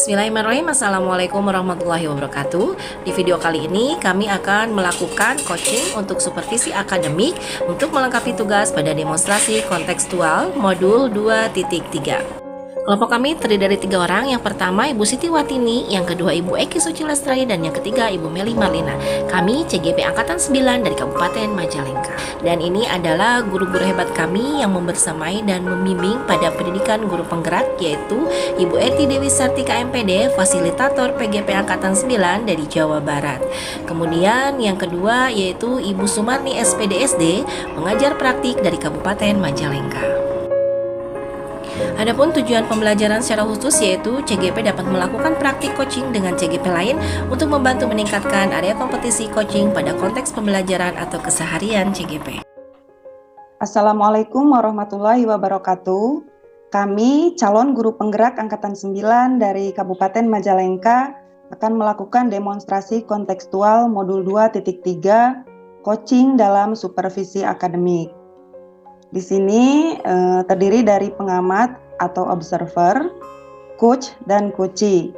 Bismillahirrahmanirrahim. Assalamualaikum warahmatullahi wabarakatuh. Di video kali ini kami akan melakukan coaching untuk supervisi akademik untuk melengkapi tugas pada demonstrasi kontekstual modul 2.3. Kelompok kami terdiri dari 3 orang. Yang pertama Ibu Siti Watini, yang kedua Ibu Eki Suci Lestari, dan yang ketiga Ibu Meli Marlina. Kami CGP Angkatan 9 dari Kabupaten Majalengka. Dan ini adalah guru-guru hebat kami yang membersamai dan membimbing pada pendidikan guru penggerak, yaitu Ibu Eti Dewi Sartika MPD, fasilitator PGP Angkatan 9 dari Jawa Barat. Kemudian yang kedua yaitu Ibu Sumarni SPDSD, pengajar praktik dari Kabupaten Majalengka. Adapun tujuan pembelajaran secara khusus yaitu CGP dapat melakukan praktik coaching dengan CGP lain untuk membantu meningkatkan area kompetisi coaching pada konteks pembelajaran atau keseharian CGP. Assalamualaikum warahmatullahi wabarakatuh. Kami calon guru penggerak Angkatan 9 dari Kabupaten Majalengka akan melakukan demonstrasi kontekstual modul 2.3 coaching dalam supervisi akademik. Di sini terdiri dari pengamat atau observer, coach, dan coachee.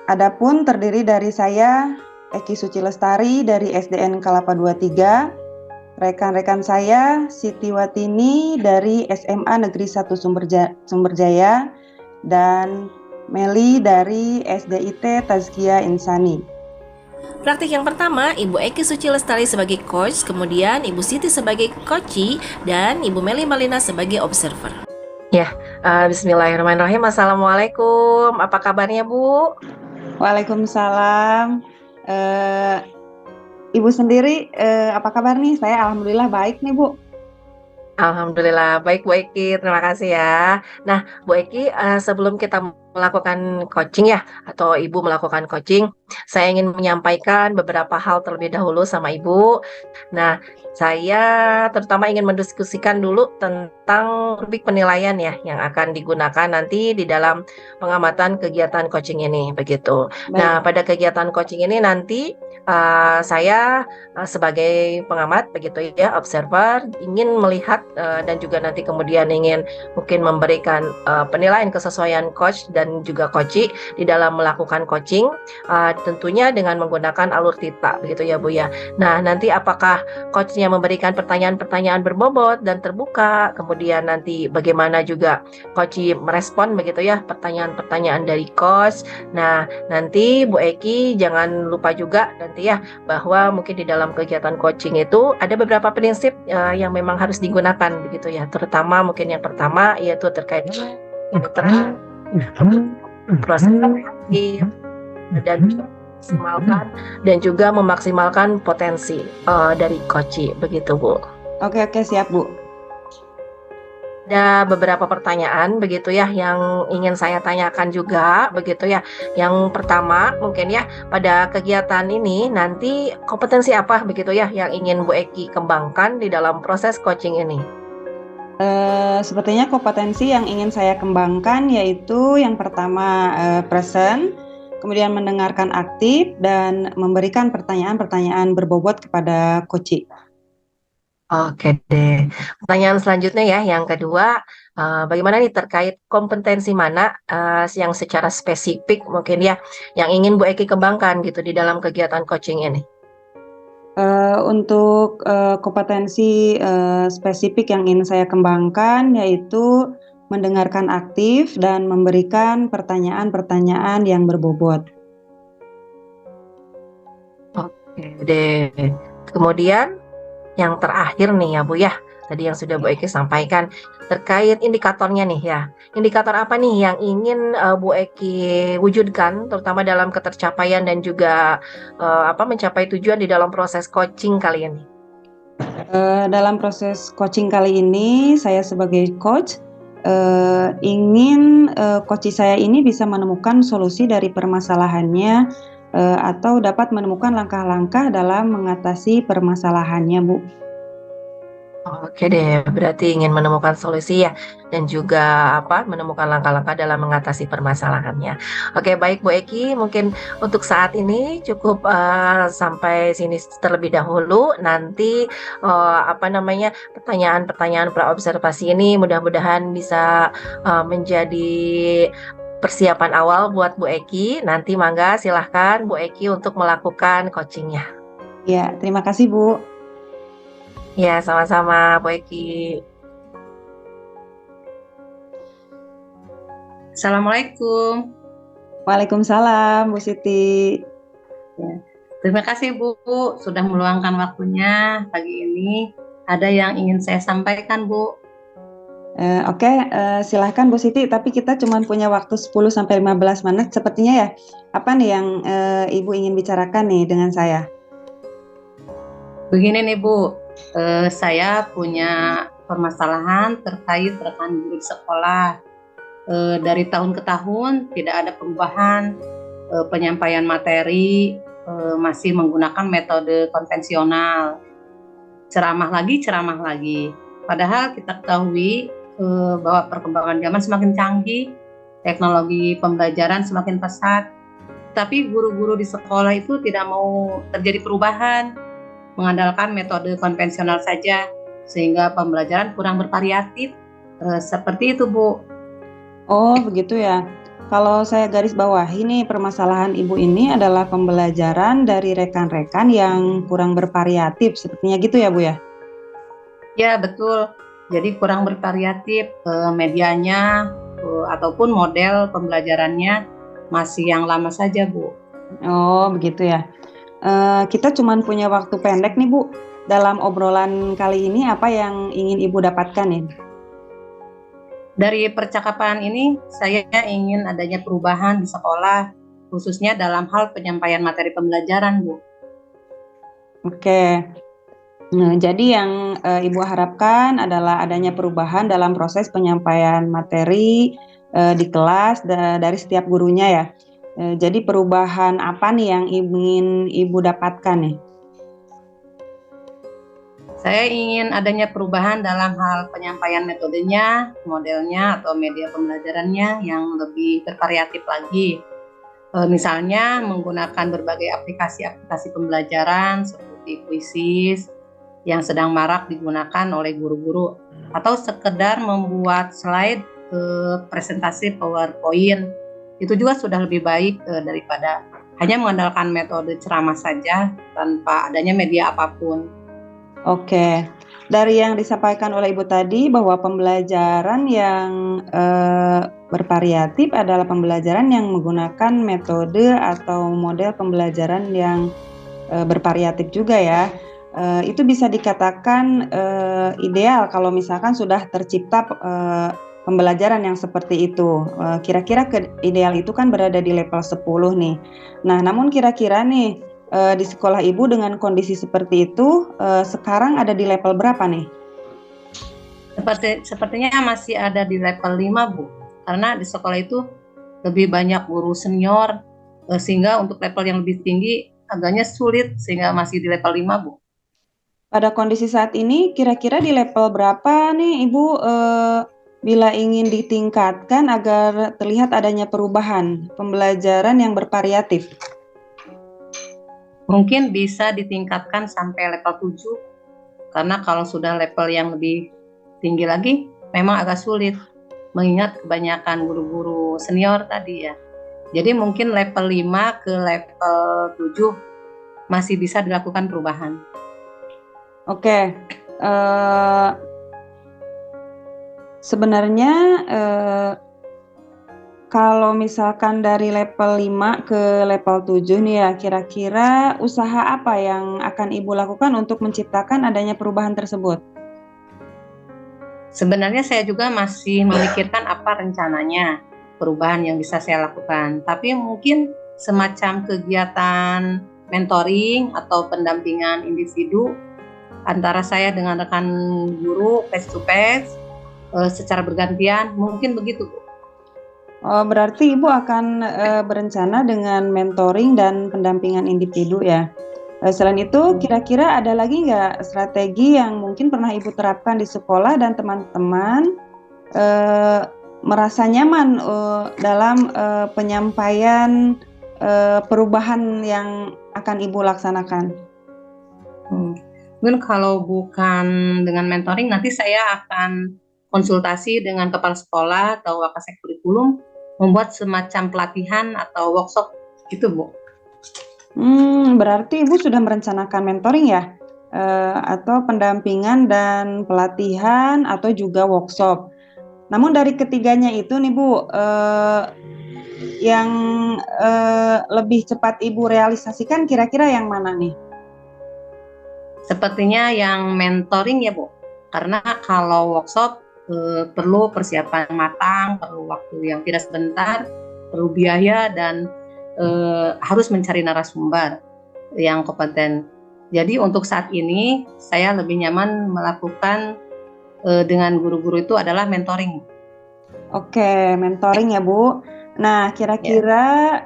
Adapun terdiri dari saya, Eki Suci Lestari dari SDN Kelapa 23, rekan-rekan saya Siti Watini dari SMA Negeri 1 Sumberjaya, dan Meli dari SDIT Tazkiyah Insani. Praktik yang pertama, Ibu Eki Suci Lestari sebagai coach, kemudian Ibu Siti sebagai coachee, dan Ibu Meli Marlina sebagai observer. Bismillahirrahmanirrahim. Assalamualaikum. Apa kabarnya, Bu? Waalaikumsalam. Ibu sendiri apa kabar nih? Saya alhamdulillah baik nih, Bu. Alhamdulillah baik, Bu Eki, terima kasih ya. Nah, Bu Eki, sebelum kita melakukan coaching ya, atau Ibu melakukan coaching, saya ingin menyampaikan beberapa hal terlebih dahulu sama Ibu. Nah, saya terutama ingin mendiskusikan dulu tentang rubrik penilaian ya, yang akan digunakan nanti di dalam pengamatan kegiatan coaching ini, begitu. Baik. Nah, pada kegiatan coaching ini nanti saya sebagai pengamat begitu ya, observer, ingin melihat dan juga nanti kemudian ingin mungkin memberikan penilaian kesesuaian coach dan juga coachee di dalam melakukan coaching, tentunya dengan menggunakan alur tita begitu ya, Bu ya. Nah, nanti apakah coachnya memberikan pertanyaan-pertanyaan berbobot dan terbuka, kemudian nanti bagaimana juga coachee merespon begitu ya pertanyaan-pertanyaan dari coach. Nah, nanti Bu Eki jangan lupa juga nanti ya, bahwa mungkin di dalam kegiatan coaching itu ada beberapa prinsip yang memang harus digunakan begitu ya, terutama mungkin yang pertama yaitu terkait proses adaptif dan juga memaksimalkan potensi dari coachee begitu, Bu. Oke, siap, Bu. Ada beberapa pertanyaan begitu ya yang ingin saya tanyakan juga begitu ya. Yang pertama mungkin ya, pada kegiatan ini nanti kompetensi apa begitu ya yang ingin Bu Eki kembangkan di dalam proses coaching ini? Sepertinya kompetensi yang ingin saya kembangkan yaitu yang pertama present, kemudian mendengarkan aktif, dan memberikan pertanyaan-pertanyaan berbobot kepada coachee. Oke deh. Pertanyaan selanjutnya ya, yang kedua, bagaimana nih terkait kompetensi mana yang secara spesifik mungkin ya, yang ingin Bu Eki kembangkan gitu di dalam kegiatan coaching ini? Untuk kompetensi spesifik yang ingin saya kembangkan yaitu mendengarkan aktif dan memberikan pertanyaan-pertanyaan yang berbobot. Oke deh. Kemudian yang terakhir nih ya, Bu ya, tadi yang sudah Bu Eki sampaikan terkait indikatornya nih ya. Indikator apa nih yang ingin Bu Eki wujudkan terutama dalam ketercapaian dan juga mencapai tujuan di dalam proses coaching kali ini? Dalam proses coaching kali ini saya sebagai coach ingin coachee saya ini bisa menemukan solusi dari permasalahannya atau dapat menemukan langkah-langkah dalam mengatasi permasalahannya, Bu. Oke deh, berarti ingin menemukan solusi ya, dan juga menemukan langkah-langkah dalam mengatasi permasalahannya. Oke, baik Bu Eki, mungkin untuk saat ini cukup sampai sini terlebih dahulu. Nanti pertanyaan-pertanyaan pra-observasi ini mudah-mudahan bisa menjadi persiapan awal buat Bu Eki. Nanti mangga silahkan Bu Eki untuk melakukan coachingnya. Ya, terima kasih Bu. Ya, sama-sama Bu Eki. Assalamualaikum. Waalaikumsalam Bu Siti. Ya. Terima kasih Bu sudah meluangkan waktunya pagi ini. Ada yang ingin saya sampaikan Bu. Oke, silahkan Bu Siti, tapi kita cuma punya waktu 10-15 menit sepertinya ya. Apa nih yang Ibu ingin bicarakan nih dengan saya? Begini nih Bu, saya punya permasalahan terkait rekan guru di sekolah. Dari tahun ke tahun tidak ada perubahan, penyampaian materi masih menggunakan metode konvensional. Ceramah lagi. Padahal kita ketahui bahwa perkembangan zaman semakin canggih, teknologi pembelajaran semakin pesat, tapi guru-guru di sekolah itu tidak mau terjadi perubahan, mengandalkan metode konvensional saja, sehingga pembelajaran kurang bervariatif. Seperti itu, Bu. Oh, begitu ya. Kalau saya garis bawahi nih, permasalahan Ibu ini adalah pembelajaran dari rekan-rekan yang kurang bervariatif, sepertinya gitu ya Bu ya? Ya, betul. Jadi kurang bervariatif medianya ataupun model pembelajarannya masih yang lama saja, Bu. Oh, begitu ya. Kita cuma punya waktu pendek nih Bu. Dalam obrolan kali ini apa yang ingin Ibu dapatkan nih? Dari percakapan ini, saya ingin adanya perubahan di sekolah, khususnya dalam hal penyampaian materi pembelajaran, Bu. Oke. Nah, jadi yang Ibu harapkan adalah adanya perubahan dalam proses penyampaian materi di kelas dari setiap gurunya ya. Jadi perubahan apa nih yang ingin Ibu dapatkan nih? Saya ingin adanya perubahan dalam hal penyampaian metodenya, modelnya, atau media pembelajarannya yang lebih bervariatif lagi. Misalnya menggunakan berbagai aplikasi pembelajaran seperti Quizzes yang sedang marak digunakan oleh guru-guru, atau sekedar membuat slide presentasi PowerPoint. Itu juga sudah lebih baik daripada hanya mengandalkan metode ceramah saja tanpa adanya media apapun. Oke, dari yang disampaikan oleh Ibu tadi bahwa pembelajaran yang bervariatif adalah pembelajaran yang menggunakan metode atau model pembelajaran yang bervariatif juga ya. Itu bisa dikatakan ideal kalau misalkan sudah tercipta pembelajaran yang seperti itu. Kira-kira ideal itu kan berada di level 10 nih. Nah, namun kira-kira nih di sekolah Ibu dengan kondisi seperti itu sekarang ada di level berapa nih? Sepertinya masih ada di level 5, Bu. Karena di sekolah itu lebih banyak guru senior, sehingga untuk level yang lebih tinggi agaknya sulit, sehingga masih di level 5, Bu. Pada kondisi saat ini kira-kira di level berapa nih Ibu bila ingin ditingkatkan agar terlihat adanya perubahan pembelajaran yang bervariatif? Mungkin bisa ditingkatkan sampai level 7, karena kalau sudah level yang lebih tinggi lagi memang agak sulit, mengingat kebanyakan guru-guru senior tadi ya. Jadi mungkin level 5 ke level 7 masih bisa dilakukan perubahan. Oke, sebenarnya kalau misalkan dari level 5 ke level 7 nih ya, kira-kira usaha apa yang akan Ibu lakukan untuk menciptakan adanya perubahan tersebut? Sebenarnya saya juga masih memikirkan apa rencananya perubahan yang bisa saya lakukan. Tapi mungkin semacam kegiatan mentoring atau pendampingan individu antara saya dengan rekan guru face to face secara bergantian, mungkin begitu, Bu. Oh, berarti Ibu akan berencana dengan mentoring dan pendampingan individu ya. Selain itu, kira-kira ada lagi nggak strategi yang mungkin pernah Ibu terapkan di sekolah dan teman-teman merasa nyaman dalam penyampaian perubahan yang akan Ibu laksanakan? Mungkin kalau bukan dengan mentoring, nanti saya akan konsultasi dengan kepala sekolah atau wakasek kurikulum membuat semacam pelatihan atau workshop gitu, Bu. Berarti Ibu sudah merencanakan mentoring ya? Atau pendampingan dan pelatihan atau juga workshop. Namun dari ketiganya itu nih Bu, yang lebih cepat Ibu realisasikan kira-kira yang mana nih? Sepertinya yang mentoring ya, Bu. Karena kalau workshop perlu persiapan matang, perlu waktu yang tidak sebentar, perlu biaya dan harus mencari narasumber yang kompeten. Jadi untuk saat ini saya lebih nyaman melakukan dengan guru-guru itu adalah mentoring. Oke, mentoring ya Bu. Nah, kira-kira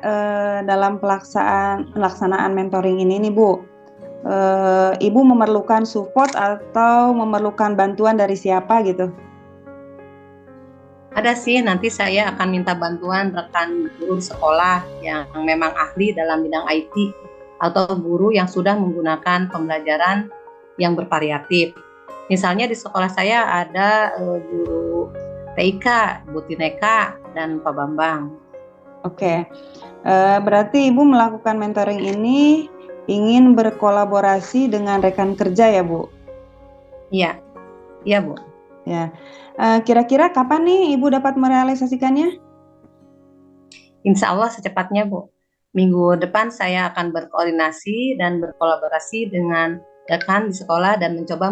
dalam pelaksanaan mentoring ini nih Bu, Ibu memerlukan support atau memerlukan bantuan dari siapa gitu? Ada sih, nanti saya akan minta bantuan rekan guru di sekolah yang memang ahli dalam bidang IT atau guru yang sudah menggunakan pembelajaran yang bervariatif. Misalnya di sekolah saya ada guru TIK, Bu Tineka, dan Pak Bambang. Oke, berarti Ibu melakukan mentoring ini ingin berkolaborasi dengan rekan kerja ya Bu? Iya, iya Bu. Ya, kira-kira kapan nih Ibu dapat merealisasikannya? Insya Allah secepatnya Bu. Minggu depan saya akan berkoordinasi dan berkolaborasi dengan rekan di sekolah dan mencoba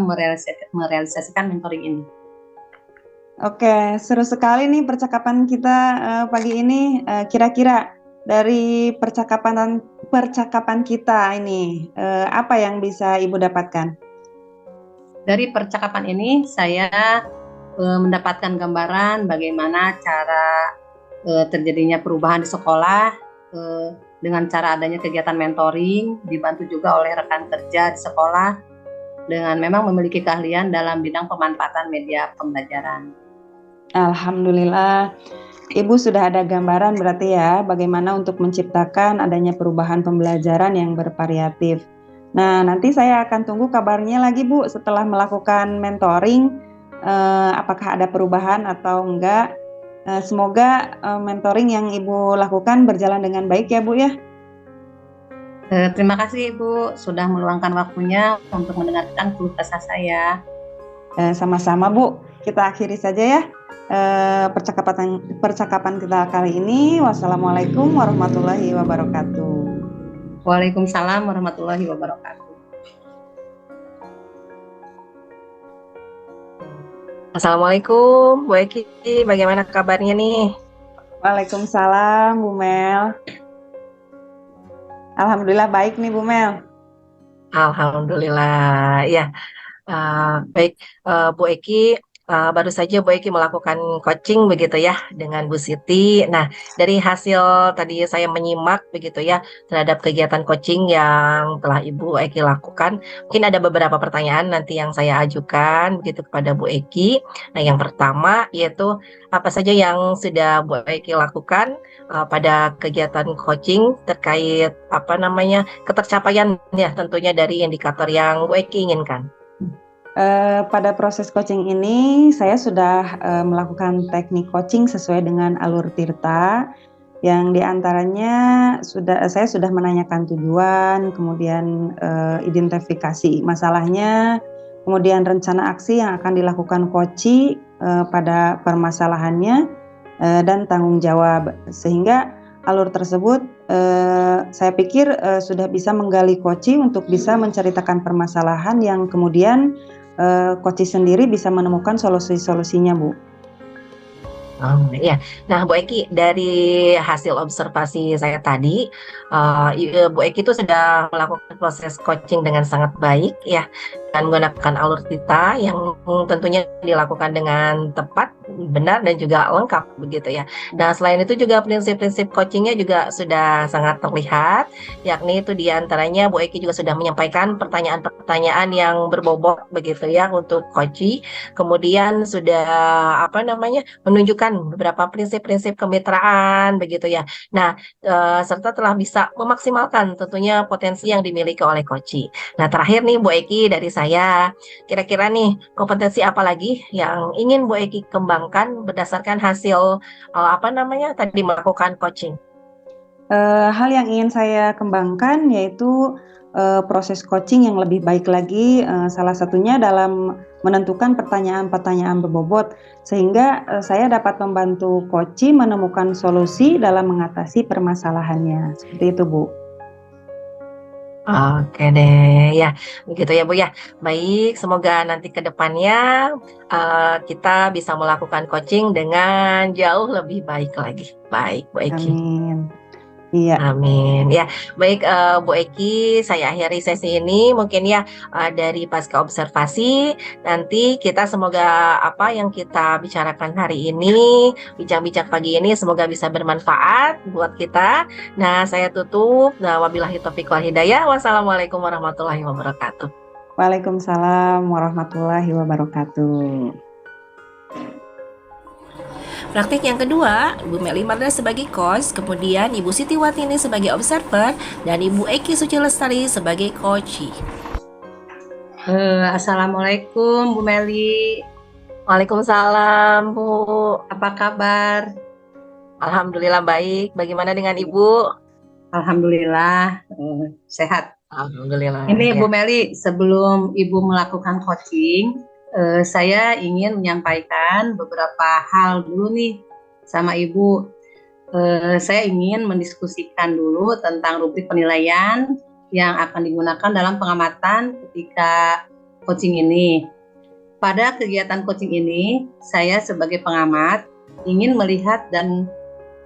merealisasikan mentoring ini. Oke, seru sekali nih percakapan kita pagi ini. Kira-kira dari percakapan kita ini, apa yang bisa Ibu dapatkan? Dari percakapan ini saya mendapatkan gambaran bagaimana cara terjadinya perubahan di sekolah dengan cara adanya kegiatan mentoring, dibantu juga oleh rekan kerja di sekolah dengan memang memiliki keahlian dalam bidang pemanfaatan media pembelajaran. Alhamdulillah, Ibu sudah ada gambaran berarti ya bagaimana untuk menciptakan adanya perubahan pembelajaran yang bervariatif. Nah, nanti saya akan tunggu kabarnya lagi Bu setelah melakukan mentoring, apakah ada perubahan atau enggak. Semoga mentoring yang Ibu lakukan berjalan dengan baik ya Bu ya. Terima kasih Ibu sudah meluangkan waktunya untuk mendengarkan keluh kesah saya. Sama-sama Bu, kita akhiri saja ya percakapan kita kali ini. Wassalamualaikum warahmatullahi wabarakatuh. Waalaikumsalam warahmatullahi wabarakatuh. Assalamualaikum, Bu Eki, bagaimana kabarnya nih? Waalaikumsalam, Bu Mel. Alhamdulillah baik nih, Bu Mel. Alhamdulillah, ya. Baik, Bu Eki, baru saja Bu Eki melakukan coaching begitu ya dengan Bu Siti. Nah, dari hasil tadi saya menyimak begitu ya terhadap kegiatan coaching yang telah Ibu Eki lakukan, mungkin ada beberapa pertanyaan nanti yang saya ajukan begitu kepada Bu Eki. Nah, yang pertama yaitu apa saja yang sudah Bu Eki lakukan pada kegiatan coaching terkait ketercapaian ya tentunya dari indikator yang Bu Eki inginkan. Pada proses coaching ini saya sudah melakukan teknik coaching sesuai dengan alur Tirta, yang diantaranya saya sudah menanyakan tujuan, kemudian identifikasi masalahnya, kemudian rencana aksi yang akan dilakukan coach pada permasalahannya, dan tanggung jawab, sehingga alur tersebut saya pikir sudah bisa menggali coach untuk bisa menceritakan permasalahan yang kemudian coach sendiri bisa menemukan solusi-solusinya, Bu. Ya, nah Bu Eki dari hasil observasi saya tadi, Bu Eki itu sudah melakukan proses coaching dengan sangat baik ya, dan menggunakan alur Tita yang tentunya dilakukan dengan tepat, benar dan juga lengkap begitu ya. Nah selain itu juga prinsip-prinsip coachingnya juga sudah sangat terlihat, yakni itu diantaranya Bu Eki juga sudah menyampaikan pertanyaan-pertanyaan yang berbobot begitu ya untuk coaching, kemudian sudah menunjukkan beberapa prinsip-prinsip kemitraan begitu ya. Nah, serta telah bisa memaksimalkan tentunya potensi yang dimiliki oleh Koci. Nah, terakhir nih Bu Eki dari saya saya. Kira-kira nih, kompetensi apa lagi yang ingin Bu Eki kembangkan berdasarkan hasil, tadi melakukan coaching? Hal yang ingin saya kembangkan yaitu proses coaching yang lebih baik lagi, salah satunya dalam menentukan pertanyaan-pertanyaan berbobot, sehingga saya dapat membantu coach menemukan solusi dalam mengatasi permasalahannya. Seperti itu, Bu. Oke deh, ya begitu ya Bu ya. Baik, semoga nanti ke depannya kita bisa melakukan coaching dengan jauh lebih baik lagi. Baik, Bu Eki. Amin. Iya. Amin. Ya, baik Bu Eki, saya akhiri sesi ini mungkin ya dari pasca observasi. Nanti kita semoga apa yang kita bicarakan hari ini, bincang-bincang pagi ini semoga bisa bermanfaat buat kita. Nah, saya tutup. Nah, wabillahi taufiq wal hidayah. Wassalamualaikum warahmatullahi wabarakatuh. Waalaikumsalam warahmatullahi wabarakatuh. Praktik yang kedua, Ibu Meli Marda sebagai coach, kemudian Ibu Siti Watini sebagai observer, dan Ibu Eki Suci Lestari sebagai coach. Assalamualaikum Bu Meli. Waalaikumsalam Bu. Apa kabar? Alhamdulillah baik. Bagaimana dengan Ibu? Alhamdulillah sehat. Alhamdulillah. Ini ya. Bu Meli, sebelum Ibu melakukan coaching, saya ingin menyampaikan beberapa hal dulu nih sama Ibu. Saya ingin mendiskusikan dulu tentang rubrik penilaian yang akan digunakan dalam pengamatan ketika coaching ini. Pada kegiatan coaching ini, saya sebagai pengamat ingin melihat dan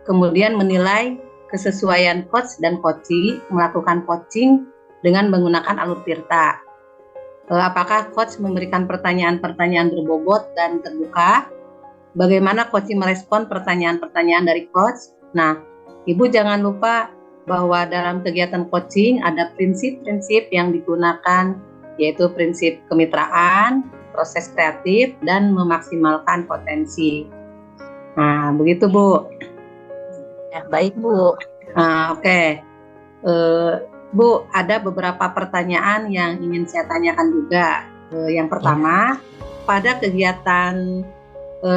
kemudian menilai kesesuaian coach dan coachee melakukan coaching dengan menggunakan alur Tirta. Apakah coach memberikan pertanyaan-pertanyaan berbobot dan terbuka? Bagaimana coach merespon pertanyaan-pertanyaan dari coach? Nah, Ibu jangan lupa bahwa dalam kegiatan coaching ada prinsip-prinsip yang digunakan, yaitu prinsip kemitraan, proses kreatif, dan memaksimalkan potensi. Nah, begitu Bu. Ya, baik Bu. Oke. Bu, ada beberapa pertanyaan yang ingin saya tanyakan juga. Yang pertama, pada kegiatan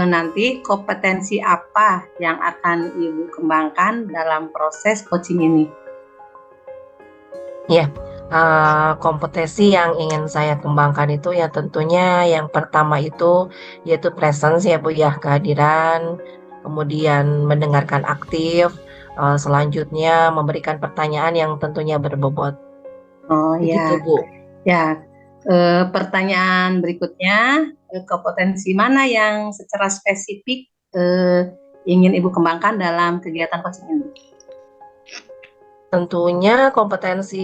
nanti kompetensi apa yang akan Ibu kembangkan dalam proses coaching ini? Ya, kompetensi yang ingin saya kembangkan itu ya tentunya yang pertama itu yaitu presence ya Bu ya, kehadiran, kemudian mendengarkan aktif, selanjutnya memberikan pertanyaan yang tentunya berbobot. Oh Begitu ya, Bu. ya. Pertanyaan berikutnya, kompetensi mana yang secara spesifik ingin Ibu kembangkan dalam kegiatan coaching ini? Tentunya kompetensi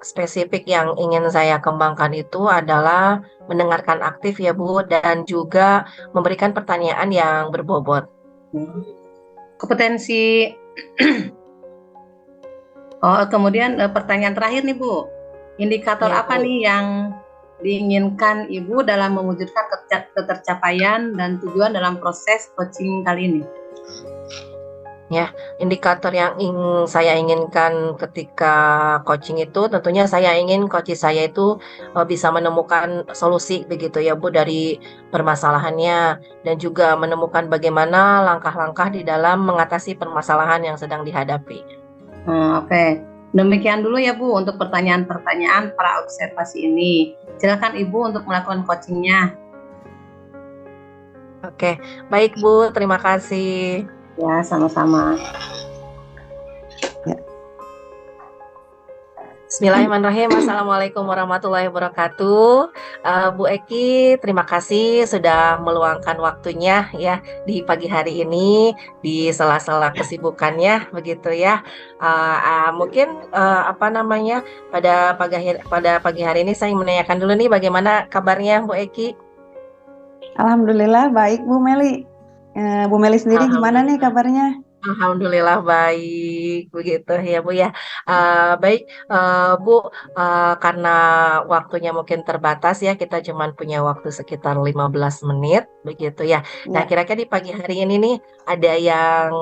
spesifik yang ingin saya kembangkan itu adalah mendengarkan aktif ya Bu, dan juga memberikan pertanyaan yang berbobot. Kompetensi kemudian pertanyaan terakhir nih Bu, indikator Ya, apa Bu. nih yang diinginkan Ibu dalam mewujudkan ketercapaian dan tujuan dalam proses coaching kali ini? Indikator yang saya inginkan ketika coaching itu tentunya saya ingin coach saya itu bisa menemukan solusi begitu ya Bu dari permasalahannya, dan juga menemukan bagaimana langkah-langkah di dalam mengatasi permasalahan yang sedang dihadapi. Oke. Demikian dulu ya Bu untuk pertanyaan-pertanyaan para observasi ini. Silakan Ibu untuk melakukan coachingnya. Oke, baik Bu, terima kasih. Ya, sama-sama. Bismillahirrahmanirrahim. Assalamualaikum warahmatullahi wabarakatuh. Bu Eki, terima kasih sudah meluangkan waktunya ya di pagi hari ini di sela-sela kesibukannya begitu ya. Mungkin pada pagi hari ini saya menanyakan dulu nih bagaimana kabarnya Bu Eki? Alhamdulillah baik Bu Meli. Bu Meli sendiri gimana nih kabarnya? Alhamdulillah baik begitu ya Bu ya. Baik Bu, karena waktunya mungkin terbatas ya, kita cuma punya waktu sekitar 15 menit begitu ya. Nah, Ya. kira-kira di pagi hari ini nih ada yang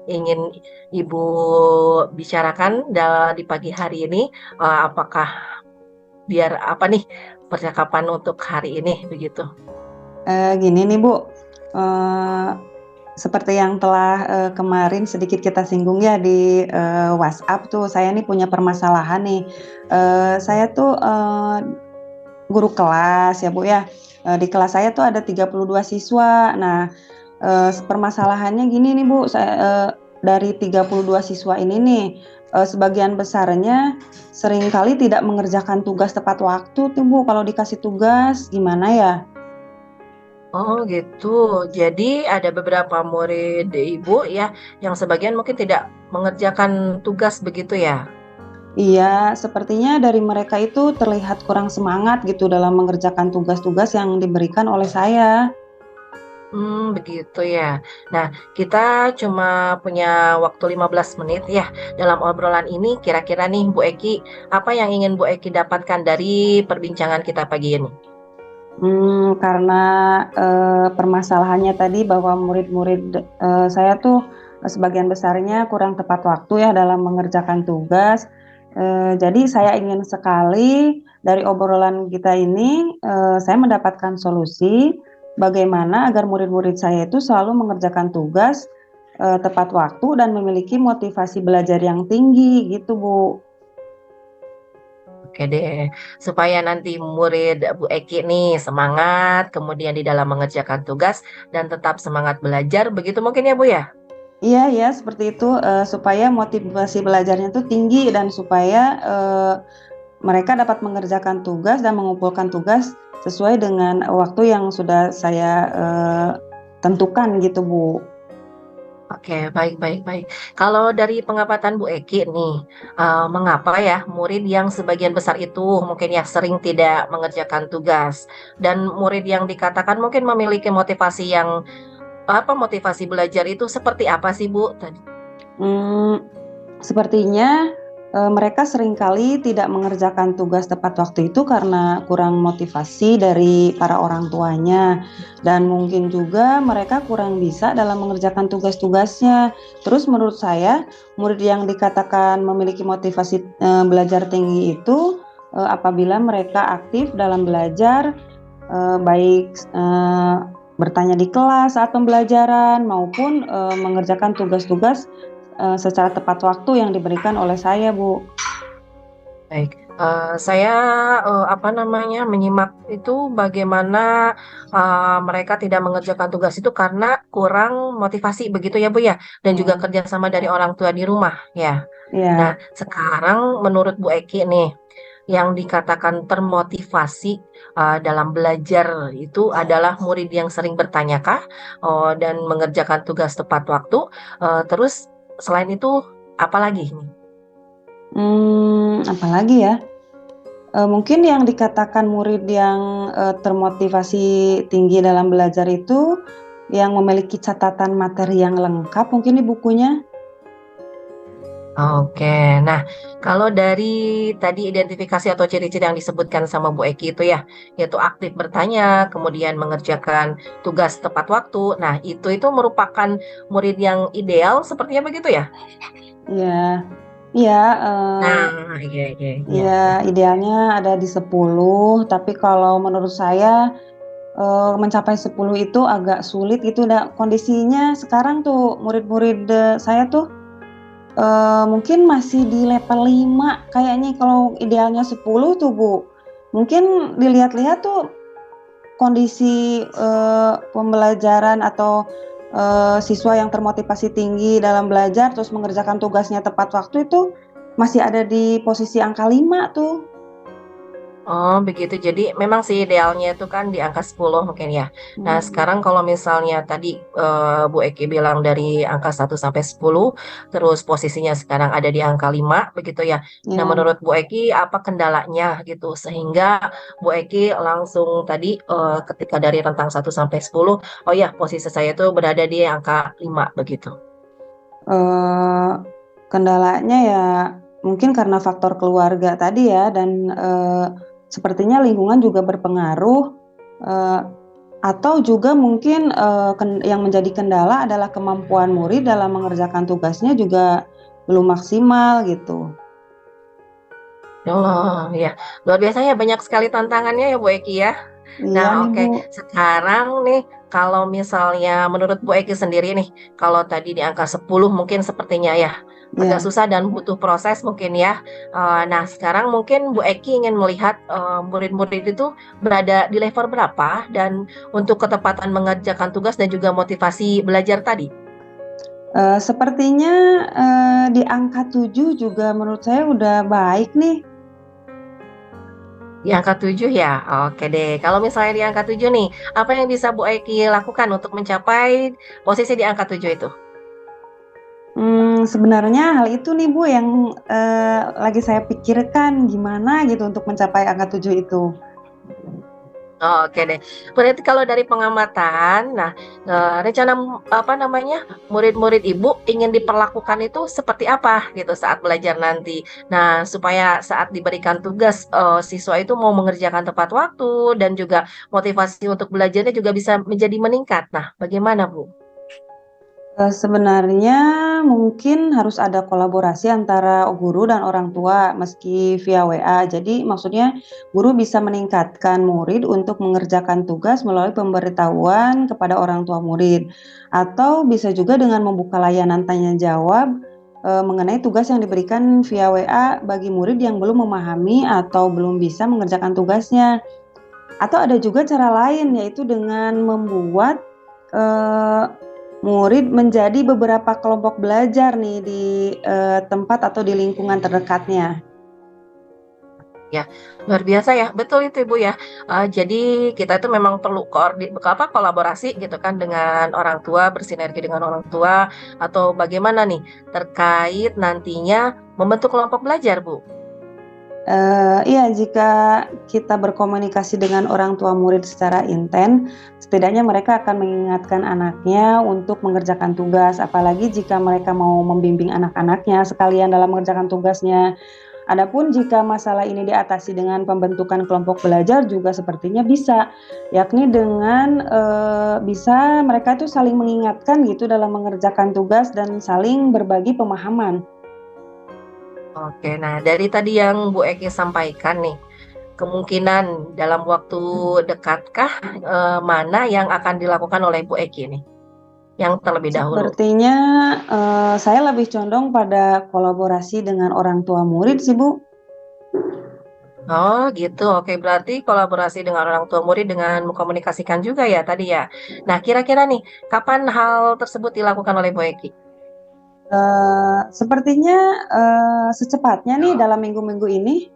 ingin Ibu bicarakan di pagi hari ini, apakah biar apa nih percakapan untuk hari ini begitu? Gini nih Bu, eh, seperti yang telah kemarin sedikit kita singgung ya di WhatsApp tuh, saya nih punya permasalahan nih. Saya tuh guru kelas ya Bu ya. Di kelas saya tuh ada 32 siswa. Nah, permasalahannya gini nih Bu, dari 32 siswa ini nih, sebagian besarnya seringkali tidak mengerjakan tugas tepat waktu tuh Bu. Kalau dikasih tugas gimana ya? Oh gitu. Jadi ada beberapa murid Ibu ya yang sebagian mungkin tidak mengerjakan tugas begitu ya? Iya, sepertinya dari mereka itu terlihat kurang semangat gitu dalam mengerjakan tugas-tugas yang diberikan oleh saya. Begitu ya. Nah, kita cuma punya waktu 15 menit ya dalam obrolan ini. Kira-kira nih Bu Eki, apa yang ingin Bu Eki dapatkan dari perbincangan kita pagi ini? Karena permasalahannya tadi bahwa murid-murid saya tuh sebagian besarnya kurang tepat waktu ya dalam mengerjakan tugas. Jadi saya ingin sekali dari obrolan kita ini saya mendapatkan solusi bagaimana agar murid-murid saya itu selalu mengerjakan tugas tepat waktu dan memiliki motivasi belajar yang tinggi gitu Bu. Oke deh, supaya nanti murid Bu Eki nih semangat, kemudian di dalam mengerjakan tugas dan tetap semangat belajar, begitu mungkin ya Bu ya? Iya ya seperti itu supaya motivasi belajarnya itu tinggi dan supaya mereka dapat mengerjakan tugas dan mengumpulkan tugas sesuai dengan waktu yang sudah saya tentukan gitu Bu. Oke, baik baik baik. Kalau dari pengamatan Bu Eki nih, mengapa ya murid yang sebagian besar itu mungkin ya sering tidak mengerjakan tugas dan murid yang dikatakan mungkin memiliki motivasi yang motivasi belajar itu seperti apa sih Bu tadi? Hmm, Sepertinya mereka seringkali tidak mengerjakan tugas tepat waktu itu karena kurang motivasi dari para orang tuanya dan mungkin juga mereka kurang bisa dalam mengerjakan tugas-tugasnya. Terus menurut saya murid yang dikatakan memiliki motivasi belajar tinggi itu apabila mereka aktif dalam belajar baik bertanya di kelas saat pembelajaran maupun mengerjakan tugas-tugas secara tepat waktu yang diberikan oleh saya, Bu. Baik, saya, menyimak itu bagaimana, mereka tidak mengerjakan tugas itu karena kurang motivasi begitu ya, Bu, ya? Dan juga Ya, kerjasama dari orang tua di rumah, ya? Nah, ya. sekarang menurut Bu Eki nih, yang dikatakan termotivasi, dalam belajar itu adalah murid yang sering bertanyakah? Dan mengerjakan tugas tepat waktu? Terus selain itu apalagi nih? Apalagi ya? Mungkin yang dikatakan murid yang termotivasi tinggi dalam belajar itu yang memiliki catatan materi yang lengkap mungkin di bukunya. Oke, nah kalau dari tadi identifikasi atau ciri-ciri yang disebutkan sama Bu Eki itu ya, yaitu aktif bertanya, kemudian mengerjakan tugas tepat waktu. Nah, itu merupakan murid yang ideal sepertinya begitu ya? Iya, iya, Nah, iya iya iya iya iya. idealnya ada di 10, tapi kalau menurut saya mencapai 10 itu agak sulit gitu. Kondisinya sekarang tuh murid-murid saya tuh mungkin masih di level 5 kayaknya kalau idealnya 10 tuh Bu. Mungkin dilihat-lihat tuh kondisi pembelajaran atau siswa yang termotivasi tinggi dalam belajar terus mengerjakan tugasnya tepat waktu itu masih ada di posisi angka 5 tuh. Oh begitu, jadi memang sih idealnya itu kan di angka 10 mungkin ya. Nah Hmm, sekarang kalau misalnya tadi, Bu Eki bilang dari angka 1 sampai 10, terus posisinya sekarang ada di angka 5 begitu ya. Nah ya. menurut Bu Eki apa kendalanya gitu sehingga Bu Eki langsung tadi, ketika dari rentang 1 sampai 10, oh ya posisi saya tuh berada di angka 5 begitu? Eee, Kendalanya ya mungkin karena faktor keluarga tadi ya dan, sepertinya lingkungan juga berpengaruh, eee, atau juga mungkin, yang menjadi kendala adalah kemampuan murid dalam mengerjakan tugasnya juga belum maksimal gitu. Oh, ya. Luar biasa ya, banyak sekali tantangannya ya, Bu Eki ya. Iya Nah, nih Bu. oke. Sekarang nih, kalau misalnya menurut Bu Eki sendiri nih, kalau tadi di angka 10 mungkin sepertinya ya, agak Ya. susah dan butuh proses mungkin ya. Nah, sekarang mungkin Bu Eki ingin melihat murid-murid itu berada di level berapa dan untuk ketepatan mengerjakan tugas dan juga motivasi belajar tadi. Sepertinya di angka 7 juga menurut saya udah baik nih. Di angka 7 ya? Oke deh. Kalau misalnya di angka 7 nih, apa yang bisa Bu Eki lakukan untuk mencapai posisi di angka 7 itu? Sebenarnya hal itu nih Bu yang lagi saya pikirkan gimana gitu untuk mencapai angka 7 itu. Oke deh. Berarti kalau dari pengamatan, nah, rencana apa namanya, murid-murid Ibu ingin diperlakukan itu seperti apa gitu saat belajar nanti? Nah, supaya saat diberikan tugas, siswa itu mau mengerjakan tepat waktu dan juga motivasi untuk belajarnya juga bisa menjadi meningkat. Nah, bagaimana Bu? Sebenarnya mungkin harus ada kolaborasi antara guru dan orang tua meski via WA. Jadi maksudnya guru bisa meningkatkan murid untuk mengerjakan tugas melalui pemberitahuan kepada orang tua murid. Atau bisa juga dengan membuka layanan tanya jawab mengenai tugas yang diberikan via WA bagi murid yang belum memahami atau belum bisa mengerjakan tugasnya. Atau ada juga cara lain yaitu dengan membuat eh, murid menjadi beberapa kelompok belajar nih di tempat atau di lingkungan terdekatnya. Ya, luar biasa ya, betul itu Ibu ya. Jadi kita itu memang perlu kolaborasi gitu kan dengan orang tua, bersinergi dengan orang tua, atau bagaimana nih terkait nantinya membentuk kelompok belajar, Bu? Iya, jika kita berkomunikasi dengan orang tua murid secara intens, setidaknya mereka akan mengingatkan anaknya untuk mengerjakan tugas, apalagi jika mereka mau membimbing anak-anaknya sekalian dalam mengerjakan tugasnya. Adapun jika masalah ini diatasi dengan pembentukan kelompok belajar juga sepertinya bisa, yakni dengan bisa mereka tuh saling mengingatkan gitu dalam mengerjakan tugas dan saling berbagi pemahaman. Oke, nah dari tadi yang Bu Eki sampaikan nih, kemungkinan dalam waktu dekatkah, mana yang akan dilakukan oleh Bu Eki nih, yang terlebih dahulu? Sepertinya saya lebih condong pada kolaborasi dengan orang tua murid sih Bu. Oh gitu, oke berarti kolaborasi dengan orang tua murid dengan mengkomunikasikan juga ya tadi ya. Nah kira-kira nih, kapan hal tersebut dilakukan oleh Bu Eki? Sepertinya secepatnya nih dalam minggu-minggu ini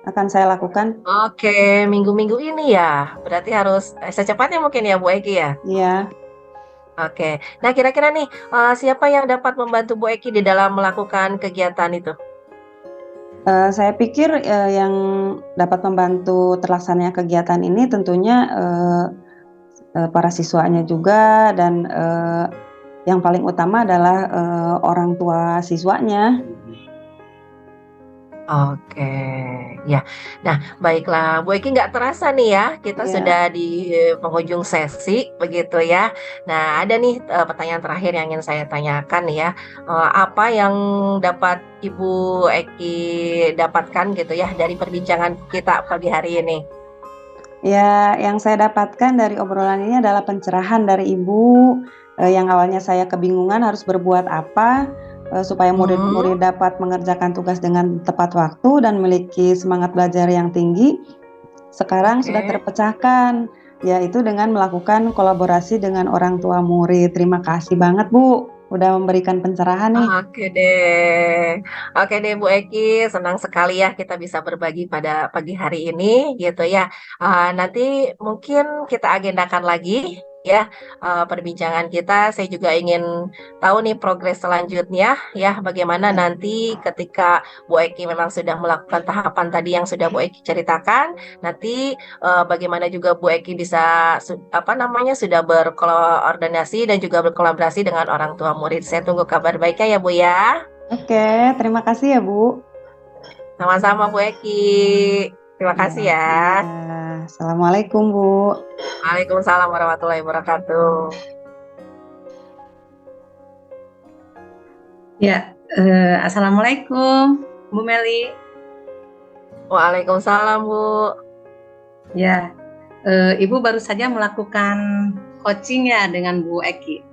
akan saya lakukan. Oke, minggu-minggu ini ya, berarti harus secepatnya mungkin ya Bu Eki ya? Ya. Oke, nah kira-kira nih, siapa yang dapat membantu Bu Eki di dalam melakukan kegiatan itu? Saya pikir, yang dapat membantu terlaksananya kegiatan ini tentunya, para siswanya juga dan, yang paling utama adalah, orang tua siswanya. Oke, ya. Nah, baiklah, Bu Eki nggak terasa nih ya, kita Iya. sudah di penghujung sesi, begitu ya. Nah, ada nih pertanyaan terakhir yang ingin saya tanyakan nih ya. Apa yang dapat Ibu Eki dapatkan gitu ya dari perbincangan kita pagi hari ini? Ya, yang saya dapatkan dari obrolan ini adalah pencerahan dari Ibu, yang awalnya saya kebingungan harus berbuat apa, supaya Hmm, murid-murid dapat mengerjakan tugas dengan tepat waktu dan memiliki semangat belajar yang tinggi. Sekarang sudah oke. terpecahkan, yaitu dengan melakukan kolaborasi dengan orang tua murid. Terima kasih banget Bu, udah memberikan pencerahan nih. Oke deh Bu Eki, senang sekali ya kita bisa berbagi pada pagi hari ini gitu ya. Nanti mungkin kita agendakan lagi ya perbincangan kita. Saya juga ingin tahu nih progres selanjutnya ya, bagaimana Ya. nanti ketika Bu Eki memang sudah melakukan tahapan tadi yang sudah Bu Eki ceritakan, nanti bagaimana juga Bu Eki bisa apa namanya sudah berkoordinasi dan juga berkolaborasi dengan orang tua murid. Saya tunggu kabar baiknya ya Bu ya. Oke, terima kasih ya Bu. Sama-sama Bu Eki. Terima Ya, kasih ya. iya. Assalamualaikum Bu. Waalaikumsalam warahmatullahi wabarakatuh. Ya, Assalamualaikum, Bu Meli. Waalaikumsalam, Bu. Ya, Ibu baru saja melakukan coaching ya dengan Bu Eki.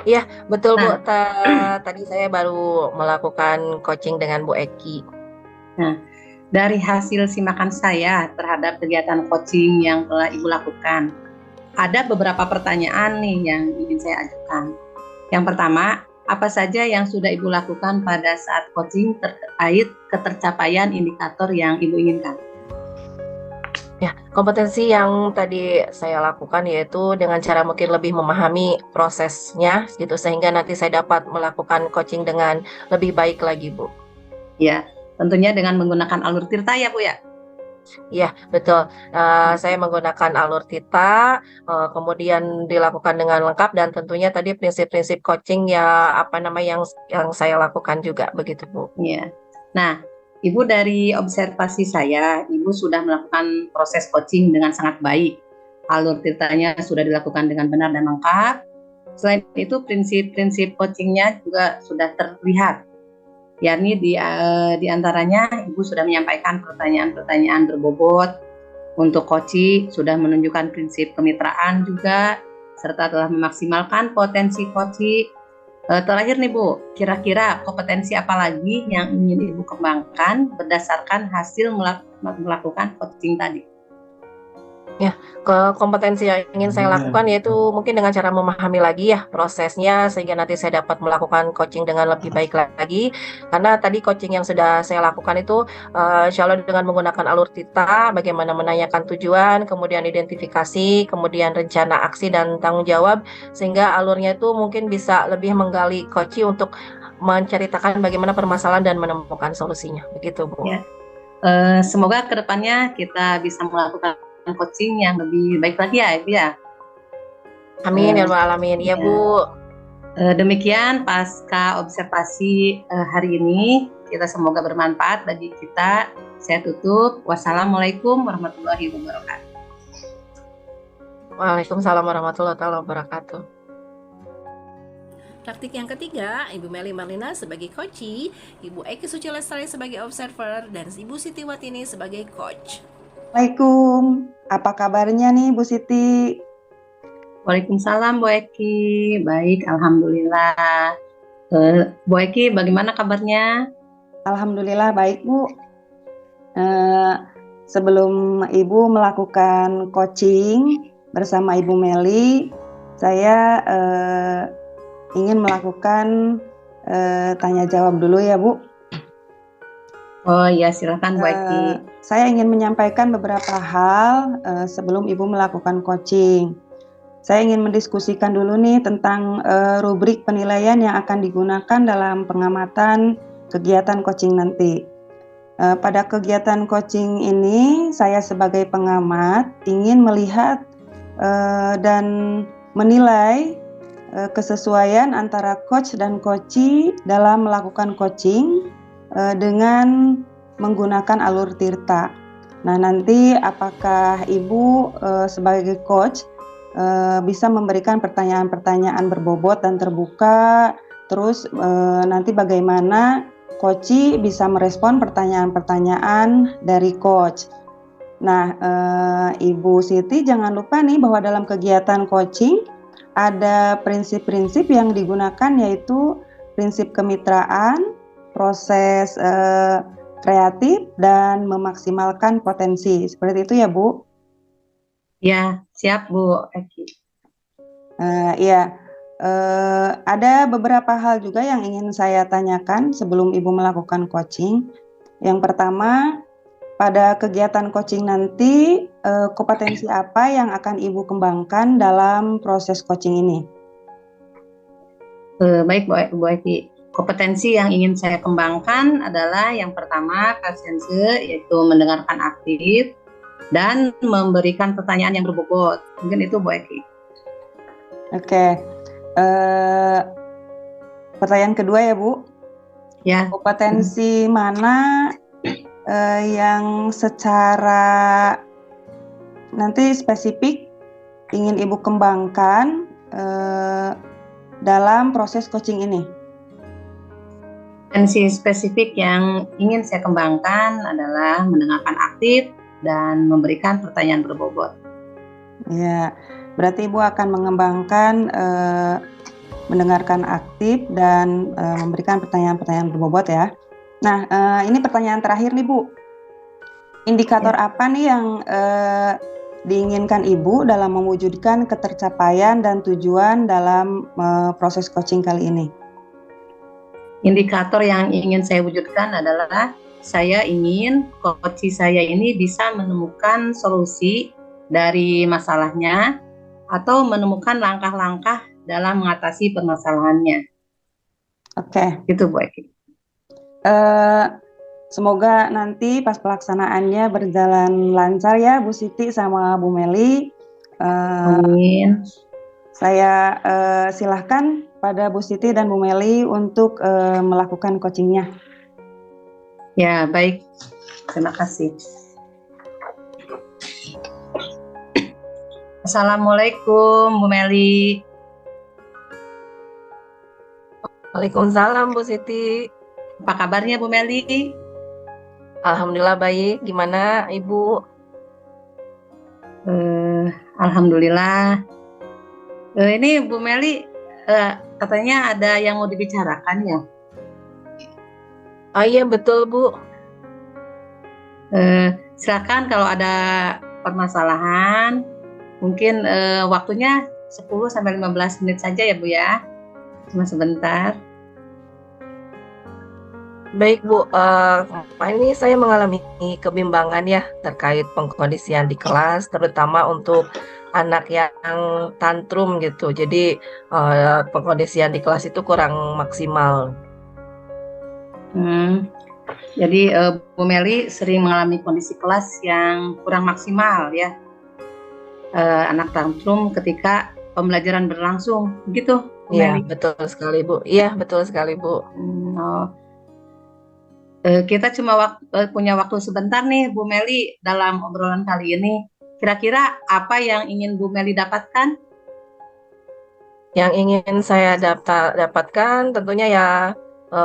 Iya, betul, Bu. Nah, Tadi saya baru melakukan coaching dengan Bu Eki. nah, dari hasil simakan saya terhadap kegiatan coaching yang telah Ibu lakukan, ada beberapa pertanyaan nih yang ingin saya ajukan. Yang pertama, apa saja yang sudah Ibu lakukan pada saat coaching terkait ketercapaian indikator yang Ibu inginkan? Ya, kompetensi yang tadi saya lakukan yaitu dengan cara mungkin lebih memahami prosesnya gitu sehingga nanti saya dapat melakukan coaching dengan lebih baik lagi, Bu. Ya, tentunya dengan menggunakan alur tirta ya Bu ya. Iya, betul. Saya menggunakan alur Tita, kemudian dilakukan dengan lengkap dan tentunya tadi prinsip-prinsip coaching ya apa namanya yang saya lakukan juga begitu, Bu. Ya. Nah, Ibu dari observasi saya, Ibu sudah melakukan proses coaching dengan sangat baik. Alur tirtanya sudah dilakukan dengan benar dan lengkap. Selain itu, prinsip-prinsip coachingnya juga sudah terlihat. Yakni di antaranya Ibu sudah menyampaikan pertanyaan-pertanyaan berbobot untuk coaching, sudah menunjukkan prinsip kemitraan juga, serta telah memaksimalkan potensi coaching. Terakhir nih Bu, kira-kira kompetensi apa lagi yang ingin Ibu kembangkan berdasarkan hasil melakukan coaching tadi? Ya, kompetensi yang ingin saya lakukan yaitu mungkin dengan cara memahami lagi ya prosesnya sehingga nanti saya dapat melakukan coaching dengan lebih baik lagi. Karena tadi coaching yang sudah saya lakukan itu insya Allah dengan menggunakan alur Tita, bagaimana menanyakan tujuan, kemudian identifikasi, kemudian rencana aksi dan tanggung jawab sehingga alurnya itu mungkin bisa lebih menggali coaching untuk menceritakan bagaimana permasalahan dan menemukan solusinya. Begitu, Bu. Ya. Semoga kedepannya kita bisa melakukan coaching yang lebih baik lagi ya Ibu ya. Amin ya rabbal alamin. Iya, Bu. Demikian pasca observasi hari ini, kita semoga bermanfaat bagi kita. Saya tutup. Wassalamualaikum warahmatullahi wabarakatuh. Waalaikumsalam warahmatullahi wabarakatuh. Praktik yang ketiga, Ibu Meli Marlina sebagai coachee, Ibu Eki Suci Lestari sebagai observer, dan Ibu Siti Watini sebagai coach. Assalamualaikum, apa kabarnya nih Bu Siti? Waalaikumsalam Bu Eki, baik alhamdulillah. Bu Eki bagaimana kabarnya? Alhamdulillah baik Bu. Sebelum Ibu melakukan coaching bersama Ibu Meli, saya ingin melakukan tanya jawab dulu ya Bu. Oh iya, silakan Bu Eki. Saya ingin menyampaikan beberapa hal sebelum Ibu melakukan coaching. Saya ingin mendiskusikan dulu nih tentang rubrik penilaian yang akan digunakan dalam pengamatan kegiatan coaching nanti. Pada kegiatan coaching ini, saya sebagai pengamat ingin melihat dan menilai kesesuaian antara coach dan coachee dalam melakukan coaching dengan menggunakan alur Tirta. Nah, nanti apakah Ibu sebagai coach bisa memberikan pertanyaan-pertanyaan berbobot dan terbuka, terus nanti bagaimana coachee bisa merespon pertanyaan-pertanyaan dari coach. Nah, Ibu Siti jangan lupa nih bahwa dalam kegiatan coaching ada prinsip-prinsip yang digunakan yaitu prinsip kemitraan, proses kreatif, dan memaksimalkan potensi. Seperti itu ya Bu? Ya, siap Bu Eki. Iya, ada beberapa hal juga yang ingin saya tanyakan sebelum Ibu melakukan coaching. Yang pertama, pada kegiatan coaching nanti, kompetensi apa yang akan Ibu kembangkan dalam proses coaching ini? Baik Bu Eki. Kompetensi yang ingin saya kembangkan adalah yang pertama, pasiense, yaitu mendengarkan aktif dan memberikan pertanyaan yang berbobot. Mungkin itu Bu Eki. Oke. Pertanyaan kedua ya Bu. Ya. Kompetensi mana yang secara nanti spesifik ingin Ibu kembangkan dalam proses coaching ini? Potensi spesifik yang ingin saya kembangkan adalah mendengarkan aktif dan memberikan pertanyaan berbobot. Ya, berarti Ibu akan mengembangkan mendengarkan aktif dan memberikan pertanyaan-pertanyaan berbobot ya. Nah, ini pertanyaan terakhir nih Bu. Indikator apa nih yang diinginkan Ibu dalam mewujudkan ketercapaian dan tujuan dalam proses coaching kali ini? Indikator yang ingin saya wujudkan adalah saya ingin coach saya ini bisa menemukan solusi dari masalahnya atau menemukan langkah-langkah dalam mengatasi permasalahannya. Oke. Gitu Bu Eki. Semoga nanti pas pelaksanaannya berjalan lancar ya Bu Siti sama Bu Meli. Amin. Saya silahkan pada Bu Siti dan Bu Meli untuk melakukan coachingnya. Ya, baik. Terima kasih. Assalamualaikum Bu Meli. Waalaikumsalam Bu Siti. Apa kabarnya Bu Meli? Alhamdulillah baik. Gimana Ibu? Alhamdulillah. Ini Bu Meli katanya ada yang mau dibicarakan ya? Oh iya betul Bu. Silakan kalau ada permasalahan, mungkin waktunya 10-15 menit saja ya Bu ya. Cuma sebentar. Baik Bu, ini saya mengalami kebimbangan ya terkait pengkondisian di kelas, terutama untuk anak yang tantrum gitu. Jadi pengkondisian di kelas itu kurang maksimal. Jadi Bu Meli sering mengalami kondisi kelas yang kurang maksimal ya. Anak tantrum ketika pembelajaran berlangsung, begitu Bu Iya, Meli? betul sekali Bu. Iya, betul sekali Bu. Kita cuma punya waktu sebentar nih Bu Meli dalam obrolan kali ini. Kira-kira apa yang ingin Bu Meli dapatkan? Yang ingin saya dapatkan tentunya ya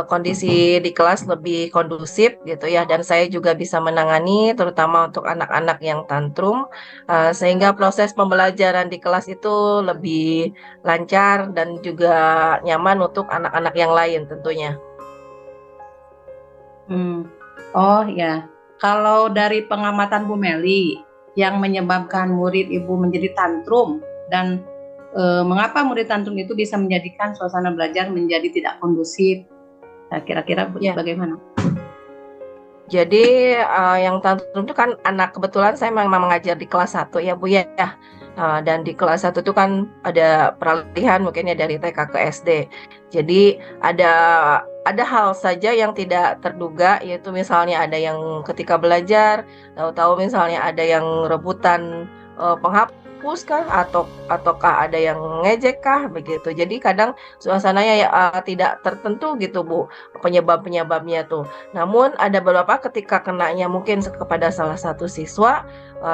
kondisi di kelas lebih kondusif gitu ya, dan saya juga bisa menangani terutama untuk anak-anak yang tantrum sehingga proses pembelajaran di kelas itu lebih lancar dan juga nyaman untuk anak-anak yang lain tentunya. Oh ya, kalau dari pengamatan Bu Meli yang menyebabkan murid Ibu menjadi tantrum dan mengapa murid tantrum itu bisa menjadikan suasana belajar menjadi tidak kondusif? Nah, kira-kira bagaimana? Jadi yang tantrum itu kan anak, kebetulan saya memang mengajar di kelas 1 ya Bu ya. Dan di kelas 1 itu kan ada peralihan mungkin ya dari TK ke SD. Jadi ada hal saja yang tidak terduga, yaitu misalnya ada yang ketika belajar tahu-tahu misalnya ada yang rebutan penghapus kah, ataukah ada yang ngejek kah begitu. Jadi kadang suasananya tidak tertentu gitu Bu, penyebabnya tuh. Namun ada beberapa ketika kenanya mungkin kepada salah satu siswa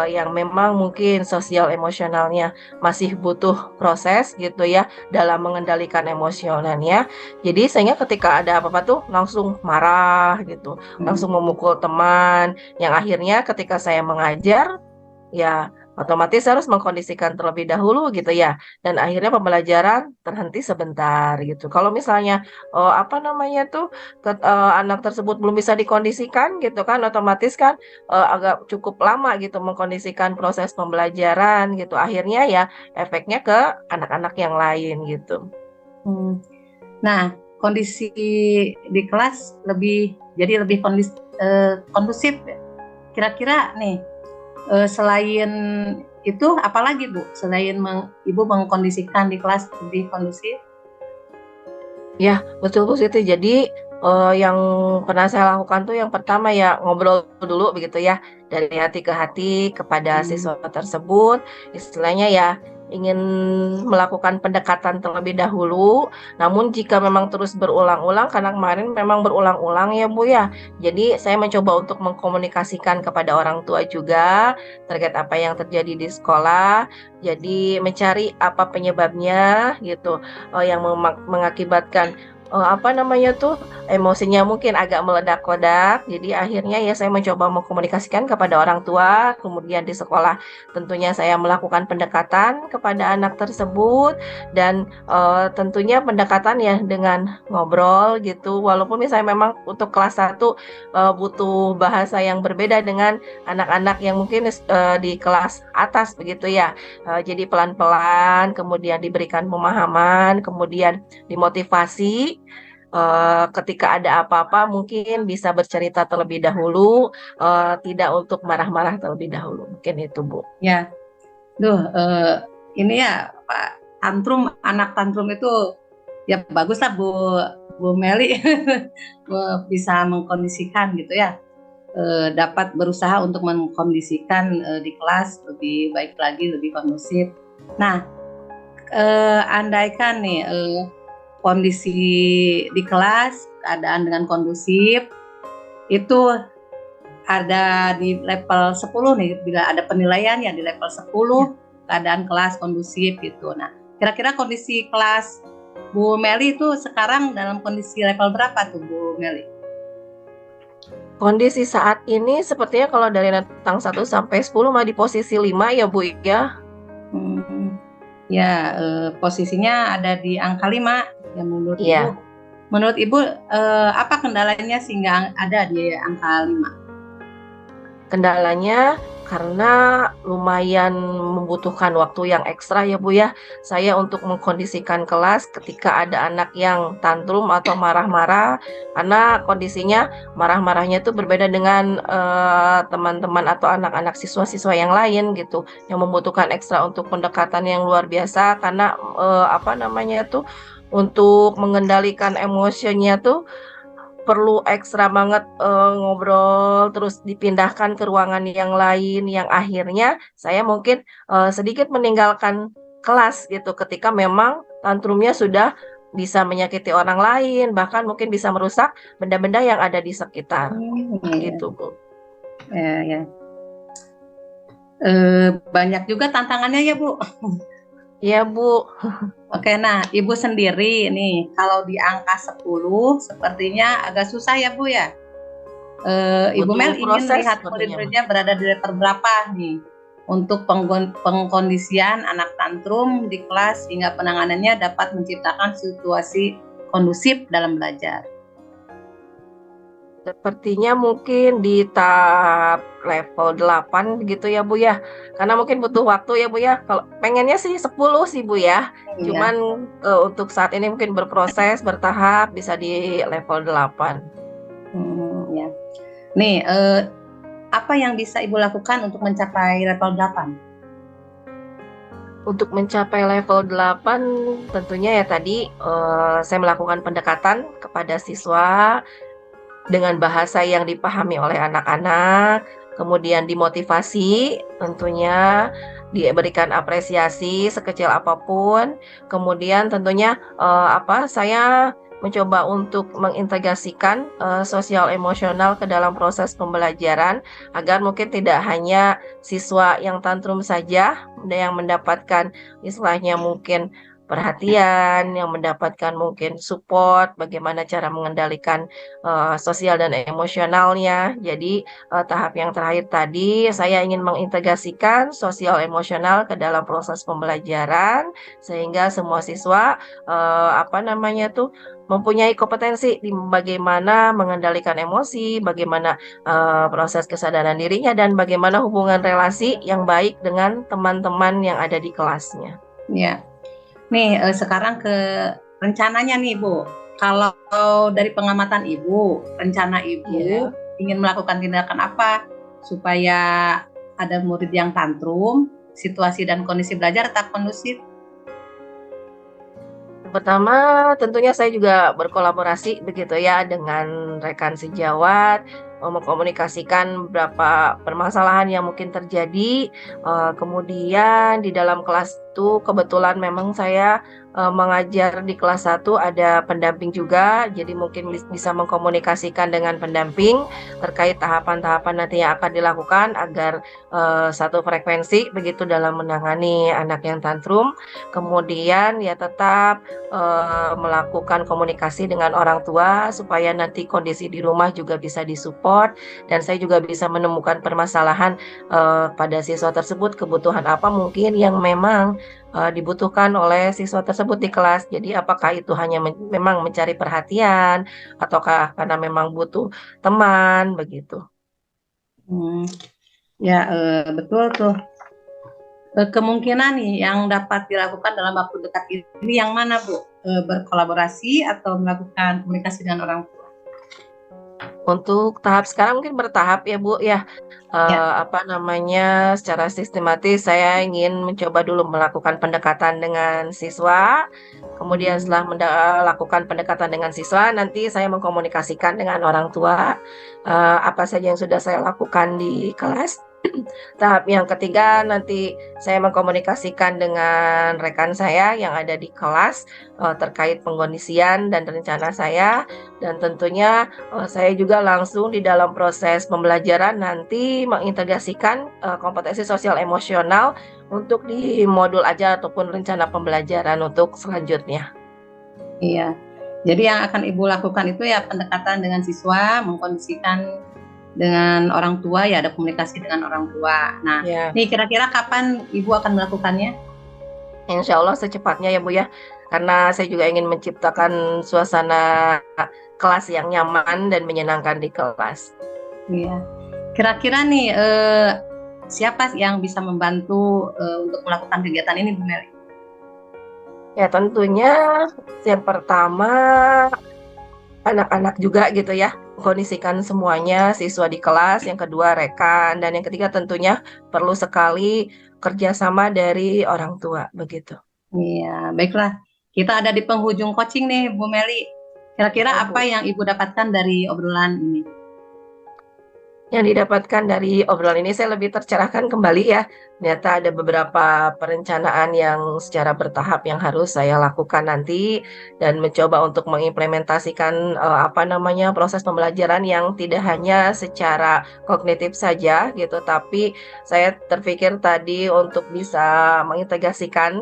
yang memang mungkin sosial emosionalnya masih butuh proses gitu ya dalam mengendalikan emosionalnya. Jadi sehingga ketika ada apa-apa tuh langsung marah gitu, langsung memukul teman, yang akhirnya ketika saya mengajar ya otomatis harus mengkondisikan terlebih dahulu gitu ya, dan akhirnya pembelajaran terhenti sebentar gitu. Kalau misalnya anak tersebut belum bisa dikondisikan gitu kan, otomatis kan agak cukup lama gitu mengkondisikan proses pembelajaran gitu. Akhirnya ya efeknya ke anak-anak yang lain gitu. Nah, kondisi di kelas lebih kondusif. Kira-kira nih selain itu apalagi Bu? Selain Ibu mengkondisikan di kelas lebih kondusif? Ya, betul Bu Siti. Jadi yang pernah saya lakukan tuh yang pertama ya ngobrol dulu begitu ya, dari hati ke hati kepada siswa tersebut, istilahnya ya ingin melakukan pendekatan terlebih dahulu. Namun jika memang terus berulang-ulang, karena kemarin memang berulang-ulang ya Bu ya, jadi saya mencoba untuk mengkomunikasikan kepada orang tua juga terkait apa yang terjadi di sekolah. Jadi mencari apa penyebabnya gitu, yang mengakibatkan apa namanya tuh, emosinya mungkin agak meledak-ledak. Jadi akhirnya ya saya mencoba mengkomunikasikan kepada orang tua, kemudian di sekolah tentunya saya melakukan pendekatan kepada anak tersebut dan, tentunya pendekatan ya dengan ngobrol gitu. Walaupun misalnya memang untuk kelas 1 butuh bahasa yang berbeda dengan anak-anak yang mungkin di kelas atas begitu ya. Jadi pelan-pelan, kemudian diberikan pemahaman, kemudian dimotivasi, ketika ada apa-apa mungkin bisa bercerita terlebih dahulu, tidak untuk marah-marah terlebih dahulu, mungkin itu, Bu. Ya, ini ya Pak, anak tantrum itu ya baguslah Bu Meli bisa mengkondisikan gitu ya, dapat berusaha untuk mengkondisikan di kelas lebih baik lagi, lebih kondusif. Nah, andaikan nih kondisi di kelas keadaan dengan kondusif itu ada di level 10 nih, bila ada penilaian ya di level 10 keadaan kelas kondusif gitu. Nah, kira-kira kondisi kelas Bu Meli itu sekarang dalam kondisi level berapa tuh Bu Meli? Kondisi saat ini sepertinya kalau dari rentang 1 sampai 10 mah di posisi 5 ya, Bu, ya. Ya, posisinya ada di angka 5 ya menurut Iya. Ibu. Menurut Ibu apa kendalanya sehingga ada di angka 5? Kendalanya karena lumayan membutuhkan waktu yang ekstra ya, Bu, ya. Saya untuk mengkondisikan kelas ketika ada anak yang tantrum atau marah-marah, karena kondisinya marah-marahnya itu berbeda dengan, teman-teman atau anak-anak siswa-siswa yang lain gitu, yang membutuhkan ekstra untuk pendekatan yang luar biasa karena, apa namanya tuh, untuk mengendalikan emosinya tuh perlu ekstra banget, ngobrol, terus dipindahkan ke ruangan yang lain, yang akhirnya saya mungkin, sedikit meninggalkan kelas gitu ketika memang tantrumnya sudah bisa menyakiti orang lain, bahkan mungkin bisa merusak benda-benda yang ada di sekitar, gitu, Bu. Ya. Banyak juga tantangannya ya, Bu? Iya, Bu. Oke, nah Ibu sendiri nih, kalau di angka 10 sepertinya agak susah ya, Bu ya? Ibu Butuh Mel ingin proses lihat sepertinya, murid-muridnya berada di level berapa nih untuk pengkondisian anak tantrum di kelas hingga penanganannya dapat menciptakan situasi kondusif dalam belajar. Sepertinya mungkin di tahap level 8 gitu ya, Bu, ya. Karena mungkin butuh waktu ya, Bu, ya. Kalau pengennya sih 10 sih, Bu, ya. Iya. Cuman, untuk saat ini mungkin berproses, bertahap, bisa di level 8. Ya. Nih, apa yang bisa Ibu lakukan untuk mencapai level 8? Untuk mencapai level 8 tentunya ya tadi, saya melakukan pendekatan kepada siswa dengan bahasa yang dipahami oleh anak-anak, kemudian dimotivasi tentunya, diberikan apresiasi sekecil apapun, kemudian tentunya, saya mencoba untuk mengintegrasikan, sosial emosional ke dalam proses pembelajaran, agar mungkin tidak hanya siswa yang tantrum saja yang mendapatkan istilahnya mungkin perhatian, yang mendapatkan mungkin support, bagaimana cara mengendalikan sosial dan emosionalnya. Jadi, tahap yang terakhir tadi saya ingin mengintegrasikan sosial emosional ke dalam proses pembelajaran, sehingga semua siswa, mempunyai kompetensi di bagaimana mengendalikan emosi, bagaimana, proses kesadaran dirinya, dan bagaimana hubungan relasi yang baik dengan teman-teman yang ada di kelasnya. Ya. Nih, sekarang ke rencananya nih, Bu. Kalau dari pengamatan Ibu, rencana Ibu ingin melakukan tindakan apa supaya ada murid yang tantrum, situasi dan kondisi belajar tetap kondusif? Pertama, tentunya saya juga berkolaborasi begitu ya dengan rekan sejawat, mengkomunikasikan beberapa permasalahan yang mungkin terjadi. Kemudian di dalam kelas itu kebetulan memang saya mengajar di kelas 1 ada pendamping juga, jadi mungkin bisa mengkomunikasikan dengan pendamping terkait tahapan-tahapan nanti yang akan dilakukan agar satu frekuensi begitu dalam menangani anak yang tantrum. Kemudian ya tetap melakukan komunikasi dengan orang tua supaya nanti kondisi di rumah juga bisa disupport, dan saya juga bisa menemukan permasalahan pada siswa tersebut, kebutuhan apa mungkin yang memang dibutuhkan oleh siswa tersebut di kelas. Jadi apakah itu hanya memang mencari perhatian ataukah karena memang butuh teman begitu. Hmm, ya betul tuh. Kemungkinan nih yang dapat dilakukan dalam waktu dekat ini yang mana, Bu? Berkolaborasi atau melakukan komunikasi dengan orang tua? Untuk tahap sekarang mungkin bertahap ya Bu ya. Ya. Secara sistematis saya ingin mencoba dulu melakukan pendekatan dengan siswa. Kemudian setelah melakukan pendekatan dengan siswa, nanti saya mengkomunikasikan dengan orang tua apa saja yang sudah saya lakukan di kelas. Tahap yang ketiga nanti saya mengkomunikasikan dengan rekan saya yang ada di kelas terkait pengkondisian dan rencana saya, dan tentunya saya juga langsung di dalam proses pembelajaran nanti mengintegrasikan kompetensi sosial emosional untuk di modul ajar ataupun rencana pembelajaran untuk selanjutnya. Iya. Jadi yang akan Ibu lakukan itu ya pendekatan dengan siswa, mengkondisikan dengan orang tua, ya ada komunikasi dengan orang tua. Nah, nih kira-kira kapan Ibu akan melakukannya? Insya Allah secepatnya ya Bu ya, karena saya juga ingin menciptakan suasana kelas yang nyaman dan menyenangkan di kelas. Iya. Kira-kira nih siapa yang bisa membantu untuk melakukan kegiatan ini, Bu Meli? Ya tentunya yang pertama anak-anak juga gitu ya, kondisikan semuanya siswa di kelas, yang kedua rekan, dan yang ketiga tentunya perlu sekali kerjasama dari orang tua begitu. Iya, baiklah. Kita ada di penghujung coaching nih, Bu Meli. Kira-kira apa yang Ibu dapatkan dari obrolan ini? Yang didapatkan dari obrolan ini saya lebih tercerahkan kembali ya. Ternyata ada beberapa perencanaan yang secara bertahap yang harus saya lakukan nanti, dan mencoba untuk mengimplementasikan proses pembelajaran yang tidak hanya secara kognitif saja gitu, tapi saya terpikir tadi untuk bisa mengintegrasikan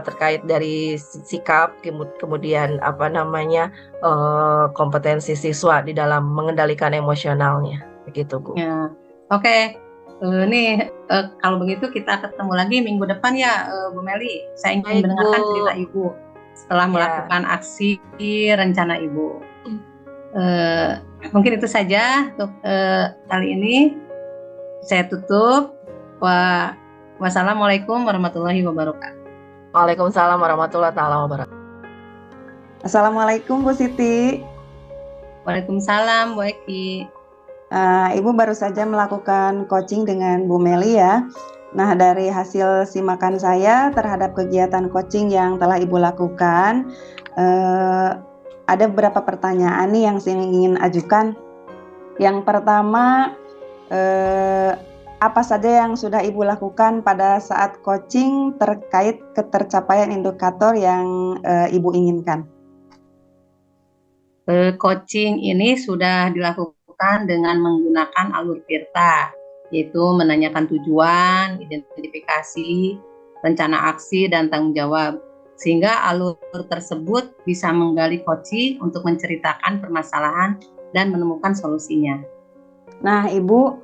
terkait dari sikap, kemudian kompetensi siswa di dalam mengendalikan emosionalnya. Begitu Bu. Ya, oke. Nih kalau begitu kita ketemu lagi minggu depan ya, Bu Meli. Saya ingin mendengarkan cerita Ibu setelah melakukan aksi rencana Ibu. Mungkin itu saja untuk kali ini. Saya tutup. Wassalamualaikum warahmatullahi wabarakatuh. Waalaikumsalam warahmatullahi wabarakatuh. Assalamualaikum Bu Siti. Waalaikumsalam Bu Eki. Ibu baru saja melakukan coaching dengan Bu Meli ya. Nah, dari hasil simakan saya terhadap kegiatan coaching yang telah Ibu lakukan, ada beberapa pertanyaan nih yang saya ingin ajukan. Yang pertama, apa saja yang sudah Ibu lakukan pada saat coaching terkait ketercapaian indikator yang Ibu inginkan? Coaching ini sudah dilakukan dengan menggunakan alur Tirta, yaitu menanyakan tujuan, identifikasi, rencana aksi, dan tanggung jawab. Sehingga alur tersebut bisa menggali coaching untuk menceritakan permasalahan dan menemukan solusinya. Nah, Ibu,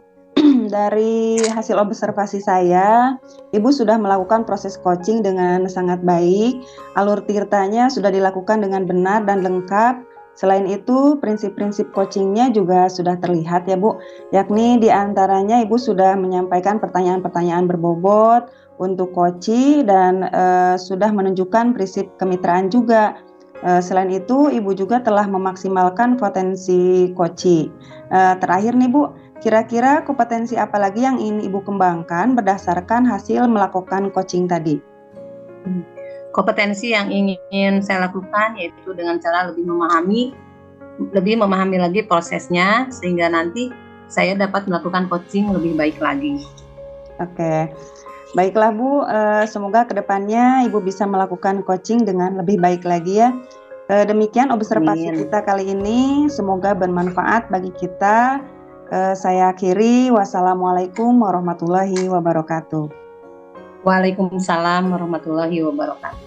dari hasil observasi saya, Ibu sudah melakukan proses coaching dengan sangat baik. Alur Tirtanya sudah dilakukan dengan benar dan lengkap. Selain itu, prinsip-prinsip coachingnya juga sudah terlihat ya Bu, yakni diantaranya Ibu sudah menyampaikan pertanyaan-pertanyaan berbobot untuk coaching dan sudah menunjukkan prinsip kemitraan juga. Selain itu, Ibu juga telah memaksimalkan potensi coaching. Terakhir nih Bu, kira-kira kompetensi apa lagi yang ingin Ibu kembangkan berdasarkan hasil melakukan coaching tadi? Kompetensi yang ingin saya lakukan yaitu dengan cara lebih memahami lagi prosesnya, sehingga nanti saya dapat melakukan coaching lebih baik lagi. Oke, baiklah Bu, semoga kedepannya Ibu bisa melakukan coaching dengan lebih baik lagi ya. Demikian observasi Amin. kita kali ini, semoga bermanfaat bagi kita. Saya akhiri, wassalamualaikum warahmatullahi wabarakatuh. Waalaikumsalam warahmatullahi wabarakatuh.